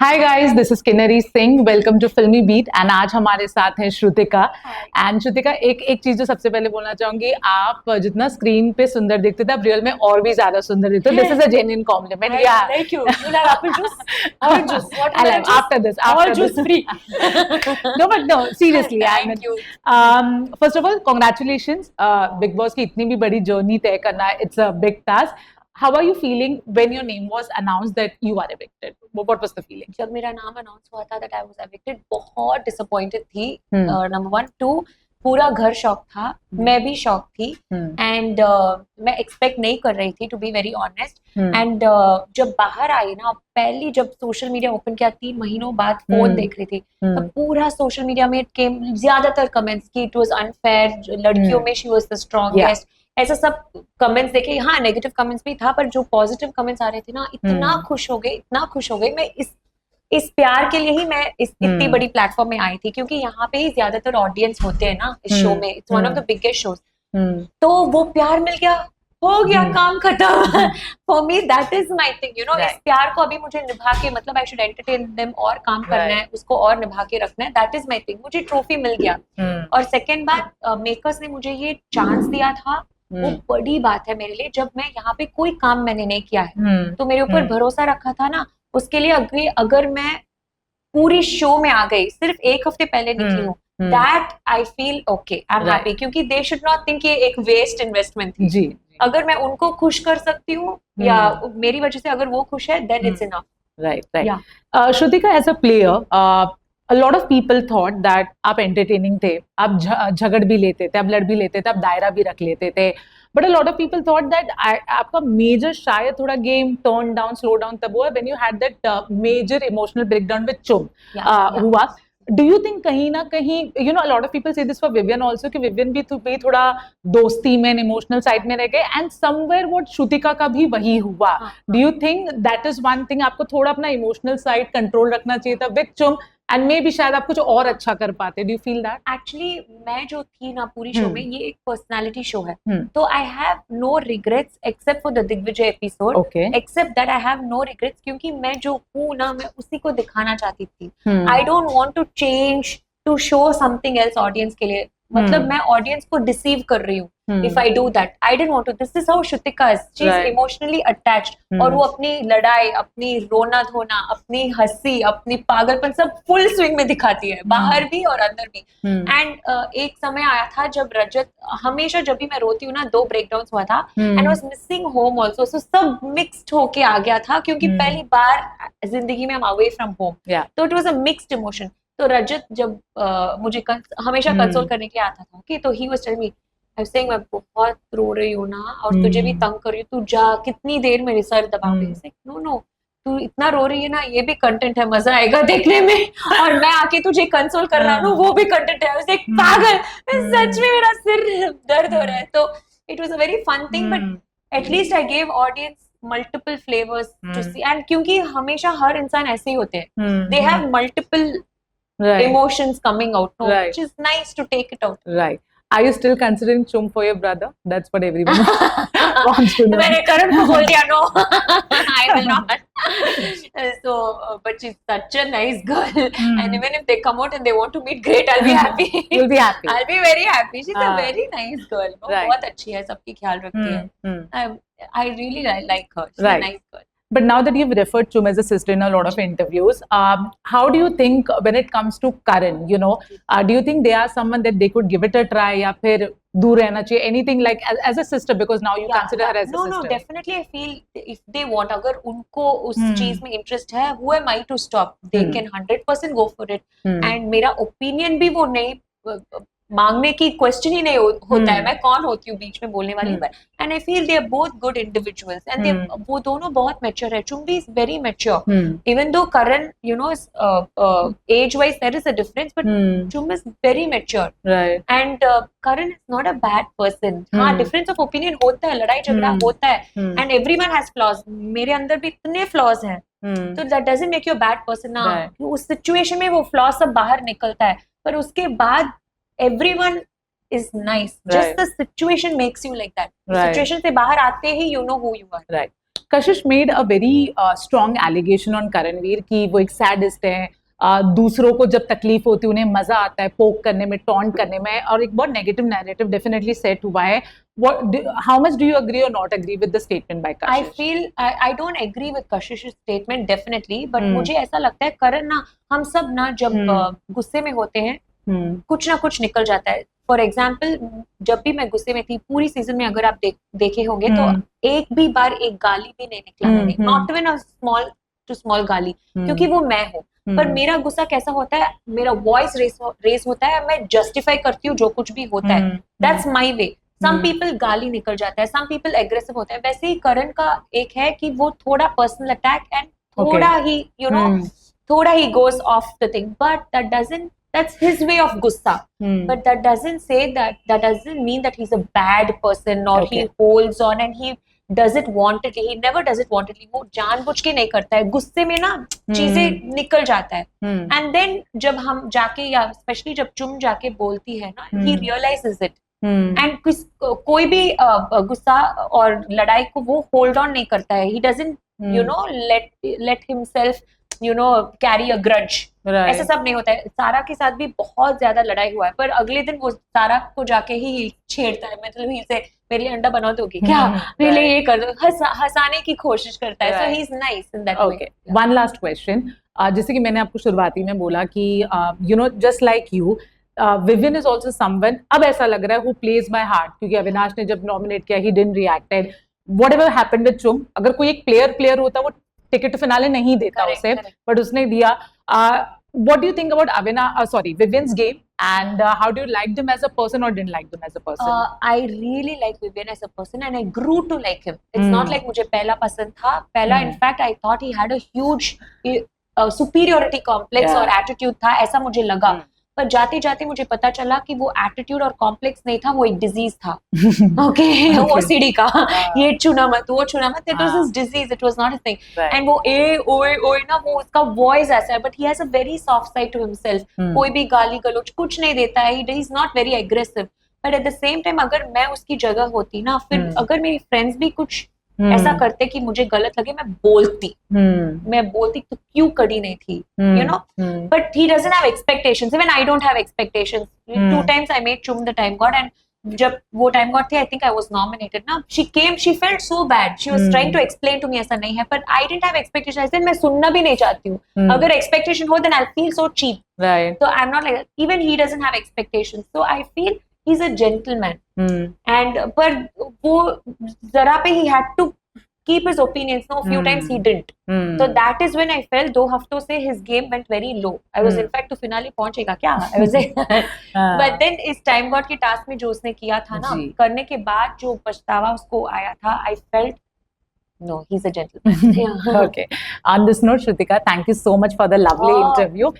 Hi guys, this is Kinnari Singh. Welcome to Filmi beat. And आज हमारे साथ हैं श्रुतिका। एंड श्रुतिका, एक एक चीज जो सबसे पहले बोलना चाहूंगी, आप जितना स्क्रीन पे सुंदर दिखते थे, आप रियल में और भी ज्यादा सुंदर दिखते हो। This is a genuine compliment. या Thank you. You'll have apple juice, orange juice. What will I juice? after this, All juice free. No, but no, seriously. Thank you. First of all, congratulations. Big Boss की इतनी भी बड़ी journey तय करना, it's a big task. How are you feeling when your name was announced that you are evicted? What was the feeling? जब मेरा नाम announce हुआ था that I was evicted, बहुत डिसअपॉइंटेड थी. नंबर 1 2 पूरा घर शॉक था. मैं भी शॉक थी. एंड मैं एक्सपेक्ट नहीं कर रही थी, to be very honest. And जब बाहर आई ना, पहली जब सोशल मीडिया ओपन किया 3 महीनों बाद फोन देख रही थी, तो पूरा सोशल मीडिया में ज्यादातर कमेंट्स की इट वाज अनफेयर, लड़कियों में शी वाज द स्ट्रॉन्गेस्ट. ऐसा सब कमेंट्स देखे. हाँ, नेगेटिव कमेंट्स भी था, पर जो पॉजिटिव कमेंट्स आ रहे थे ना, इतना खुश हो गए. मैं इस प्यार के लिए ही मैं इतनी बड़ी प्लेटफॉर्म में आई थी, क्योंकि यहाँ पे ही ज्यादातर ऑडियंस होते हैं ना इस शो में. It's one of the biggest shows. तो वो प्यार मिल गया, हो गया काम खत्म. For me that is my thing, you know. इस प्यार को अभी मुझे निभा के, मतलब आई शुड एंटरटेन देम और काम करना है, उसको और निभा के रखना है. That is my thing. मुझे ट्रॉफी मिल गया. और सेकंड बात, मेकर्स ने मुझे ये चांस दिया था, वो बड़ी बात है मेरे लिए. जब मैं यहाँ पे कोई काम मैंने नहीं किया है, तो मेरे ऊपर भरोसा रखा था ना, उसके लिए अगर मैं पूरी शो में आ गई, सिर्फ 1 हफ्ते पहले निकली हूँ, that I feel okay, I am happy. क्योंकि दे शुड नॉट थिंक ये एक वेस्ट इन्वेस्टमेंट थी. जी. अगर मैं उनको खुश कर सकती हूँ या मेरी वजह से अगर वो खुश है, then it's enough. Right. Shrutika, as a player, a lot of people thought that आप entertaining थे, आप झगड़ भी लेते थे, आप लड़ भी लेते थे, आप दायरा भी रख लेते थे. But a lot of people thought that आपका major शायद थोड़ा game turn down, slow down तब हुआ when you had that major emotional breakdown with Chum हुआ. Do you think कहीं ना कहीं, you know, a lot of people say this for Vivian also, कि Vivian भी थोड़ा दोस्ती में, emotional side में रह गए, and somewhere what श्रुतिका का भी वही हुआ. Do you think that is one thing, आपको थोड़ा अपना emotional side control रखना चाहिए था with Chum, and maybe शायद आप कुछ और अच्छा कर पाते? Do you feel that? Actually, मैं जो थी ना पूरी शो में, ये एक पर्सनालिटी शो है, तो I have no regrets except for the Digvijay episode. Okay. Except that I have no regrets, क्योंकि मैं जो हूँ ना, मैं उसी को दिखाना चाहती थी. I don't want to change to show something else audience के लिए. मतलब मैं ऑडियंस को डिसीव कर रही हूँ. If I do that, I didn't want to. This is how Shrutika is. She is emotionally attached. और वो अपनी लड़ाई, अपनी रोना धोना, अपनी हंसी, अपनी पागलपन सब फुल स्विंग में दिखाती है, बाहर भी और अंदर भी. एंड एक समय आया था जब रजत, हमेशा जब भी मैं रोती हूँ ना, 2 ब्रेकडाउन हुआ था, and was missing home also. So सब मिक्सड होके आ गया था, क्योंकि पहली बार जिंदगी में हम अवे फ्रॉम होम. तो it was a mixed emotion. तो रजत जब मुझे हमेशा कंसोल करने के लिए आता था, कि तो he was telling me, I was saying मैं बहुत रो रही हूँ ना, और तुझे भी तंग कर रही हूँ, तू जा, कितनी देर मेरे सर दबाओगे. नो, तू इतना रो रही है ना, ये भी कंटेंट है, मजा आएगा देखने में. और मैं आके तुझे कंसोल कर रहा हूँ, वो भी कंटेंट है. उसे पागल, सच में मेरा सिर दर्द हो रहा है. तो it was a very fun thing, but at least I gave audience multiple flavours to see. And क्योंकि हमेशा हर इंसान ऐसे ही होते हैं, they have multiple emotions coming out, no, which is nice to take it out. Right. Are you still considering Chum for your brother? That's what everyone wants to know. मैंने करण को बोल दिया, no, I will not. So, but she's such a nice girl, and even if they come out and they want to meet, great, I'll be happy. You'll be happy. I'll be very happy. She's a very nice girl. बहुत अच्छी है, सबकी ख्याल रखती है. I really like her. She's a nice girl. But now that you've referred Chum as a sister in a lot of interviews, how do you think when it comes to Karan, you know, do you think they are someone that they could give it a try, या फिर दूर रहना चाहिए, anything like as a sister, because now you consider her as a sister? No, definitely I feel if they want, अगर उनको उस चीज में इंटरेस्ट है, who am I to stop? They can 100% go for it. And मेरा opinion भी वो नहीं मांगने की क्वेश्चन ही नहीं होता है. मैं कौन होती हूँ बीच में बोलने वाली. पर and I feel they are both good individuals, and वो दोनों बहुत मैच्योर है. Chumbi is very mature, even though Karan, you know, age wise there is a difference, but Chum is very mature. And Karan is not a bad person. हाँ, difference of opinion होता है, लड़ाई झगड़ा होता है, एंड एवरीवन हैज फ्लॉज. मेरे अंदर भी इतने फ्लॉज हैं, तो that doesn't make you a bad person ना. उस सिचुएशन में वो फ्लॉज सब बाहर निकलता है, पर उसके बाद everyone is nice. Just the situation makes you like that. Situation से बाहर आते ही you know who you are. Right. Kashish made a very strong allegation on Karanveer कि वो एक सैडिस्ट है, दूसरों को जब तकलीफ होती है उन्हें मजा आता है पोक करने में, टॉन्ट करने में, और एक बहुत नेगेटिव नैरेटिव डेफिनेटली सेट हुआ है. How much do you agree or not agree with the statement by Kashish? I don't agree with Kashish's statement definitely, but मुझे ऐसा लगता है करण ना, हम सब ना जब गुस्से में होते हैं कुछ ना कुछ निकल जाता है. फॉर एग्जाम्पल जब भी मैं गुस्से में थी पूरी सीजन में, अगर आप देखे होंगे तो एक भी बार एक गाली भी नहीं निकला मैंने, not even a small to small गाली, क्योंकि वो मैं हूँ. पर मेरा गुस्सा कैसा होता है, मेरा वॉइस रेस होता है, मैं जस्टिफाई करती हूँ जो कुछ भी होता है, that's my way. Some people गाली निकल जाता है, सम पीपल एग्रेसिव होते हैं. वैसे ही करण का एक है कि वो थोड़ा पर्सनल अटैक एंड थोड़ा ही थोड़ा he goes off the thing, but that doesn't, that's his way of gussa, but that doesn't say that doesn't mean that he's a bad person or he holds on and he does it wantedly. He never does it wantedly. वो जानबूझ के नहीं करता है, गुस्से में ना चीजें निकल जाता है. एंड देन जब हम जाके, या स्पेशली जब चुम जाके बोलती है ना, he realizes it. एंड कोई भी गुस्सा और लड़ाई को वो होल्ड ऑन नहीं करता है. He doesn't let himself carry a grudge. ऐसा सब नहीं होता है. सारा के साथ भी बहुत ज्यादा लड़ाई हुआ है, पर अगले दिन वो सारा को जाके ही छेड़ता है, मतलब इसे मेरे लिए अंडा बना दोगी क्या, मेरे लिए ये कर दो, हंसाने की कोशिश करता है. So he is nice in that way. One last question, जैसे कि मैंने आपको शुरुआती में बोला कि just like you, Vivian is also someone, अब ऐसा लग रहा है, who plays by heart, क्योंकि अविनाश ने जब नॉमिनेट किया he didn't reacted. Whatever happened with चुम, अगर कोई एक प्लेयर होता वो टिकट टू फिनाले नहीं देता उसे, बट उसने दिया. What do you think about Vivian's game, and how do you like them as a person or didn't like them as a person? I really like Vivian as a person and I grew to like him. It's not like मुझे पहला पसंद था. पहला in fact I thought he had a huge superiority complex और attitude था, ऐसा मुझे लगा. पर जाते जाते मुझे पता चला कि वो एटीट्यूड और कॉम्प्लेक्स नहीं था, वो एक डिजीज था. ओके वो सीढ़ी का ये छूना मत, वो छूना मत, it was his disease, it was not his thing. And वो ओए ना, वो उसका वॉइस ऐसा है, but he has a very soft side to himself. कोई भी गाली गलौज कुछ नहीं देता है, he is not very aggressive. But at the same time अगर मैं उसकी जगह होती ना, फिर अगर मेरी फ्रेंड्स भी कुछ ऐसा करते कि मुझे गलत लगे, मैं बोलती तो क्यों कड़ी नहीं थी, but he doesn't have expectations. Even I don't have expectations. 2 times I made Chum the time god, and जब वो time god थे, I think I was nominated ना, she came, she felt so bad, she was trying to explain to me ऐसा नहीं है, but I didn't have expectations. I said मैं सुनना भी नहीं चाहती हूँ. अगर expectation हो then I'll feel so cheap. Right. So I'm not like that. Even he doesn't have expectations, so I feel he's a gentleman. And पर वो जरा पे he had to keep his opinions. No, few times he didn't. So that is when I felt 2 हफ्तों से his game went very low. I was in fact to finale पहुंचेगा क्या? I was but then इस time god के task में जो उसने किया था ना, करने के बाद जो पछतावा उसको आया था, I felt no, he's a gentleman. Okay. On this note, Shrutika, thank you so much for the lovely interview.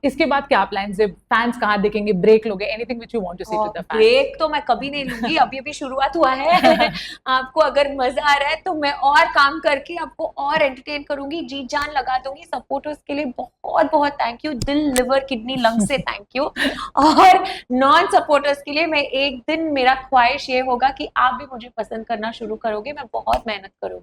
इसके बाद क्या प्लान्स है? फैंस कहाँ देखेंगे? ब्रेक लोगे? Anything which you want to say to the fans? Break तो मैं कभी नहीं लूंगी, अभी शुरुआत हुआ है. आपको अगर मजा आ रहा है तो मैं और काम करके आपको और एंटरटेन करूंगी, जी जान लगा दूंगी. सपोर्टर्स के लिए बहुत बहुत थैंक यू, दिल लिवर किडनी लंग से थैंक यू. और नॉन सपोर्टर्स के लिए मैं एक दिन, मेरा ख्वाहिश ये होगा कि आप भी मुझे पसंद करना शुरू करोगे, मैं बहुत मेहनत करूंगी.